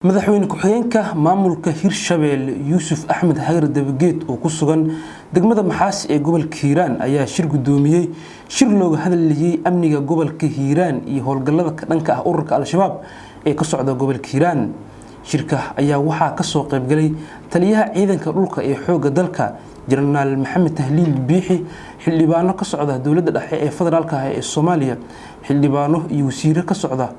madaxweyne ku-xigeenka maamulka Hirshabelle Yuusuf Axmed Hagar Dabageed oo ku sugan degmada Maxaas ee gobolka Hiiraan ayaa shir gudoomiyay shir looga hadlayay amniga gobolka Hiiraan iyo howlgallada ka dhanka ah ururka Al-Shabaab ee ka socda gobolka Hiiraan. Shirka ayaa waxaa ka soo qayb galay taliyaha ciidanka dhulka ee xoogga dalka Jenaraal Maxamed Tahliil Biixi, xildhibaano ka socda dowladda dhexe ee federaalka ah ee Soomaaliya, xildhibaano iyo wasiirro ka socda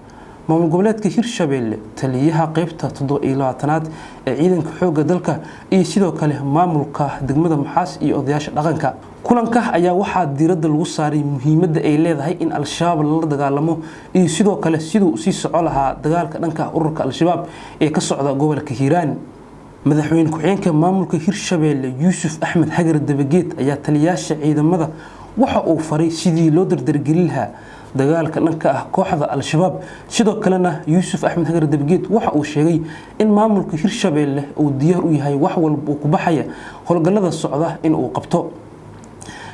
maamul goboleedka Hirshabelle, taliyaha qaybta 27aad ee ciidanka xoogga dalka iyo sidoo kale maamulka degmada Maxaas iyo odayaasha dhaqanka. Kulanka ayaa waxaa diiradda lagu saaray muhiimadda ay leedahay in Al-Shabaab la dagaalamo iyo sidoo kale sidoo si socon lahaa dagaalka dhanka ururka Al-Shabaab ee ka socda gobolka Hiiraan. madaxweyne ku-xigeenka maamulka Hirshabelle Yuusuf Axmed Hagar Dabageed ayaa taliyaasha ciidamada waxa uu faray sidii loo dardargelin lahaa dagaalka dhanka ah kooxda Al-Shabaab. sidoo kalena Yuusuf Axmed Hagar Dabageed waxa uu sheegay in maamulka Hirshabelle uu diyaar u yahay wax walba oo ku baxaya howlgallada socda in uu qabto.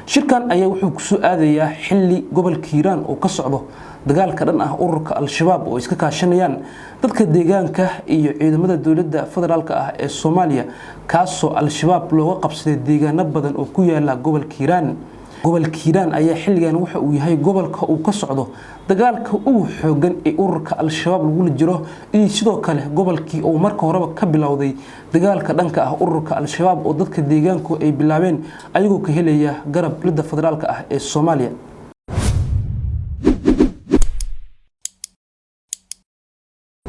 shirkan ayaa wuxuu ku soo aadayaa xilli gobolka Hiiraan oo ka socdo dagaalka dhan ah ururka Al-Shabaab oo iska kaashanayaan dadka deegaanka iyo ciidamada dowladda federaalka ah ee Soomaaliya, kaasoo Al-Shabaab looga qabsaday deegaano badan oo ku yaala gobolka Hiiraan. gobolka Hiiraan ayaa xilligan waxa uu yahay gobolka uu ka socdo dagaalka ugu xoogan ee ururka Al-Shabaab lagu jiro iyo sidoo kale gobolkii uu marka horeba ka bilowday dagaalka dhanka ah ururka Al-Shabaab oo dadka deegaanku ay bilaabeen ayagoo ka helaya garab dowladda federaalka ah ee Soomaaliya.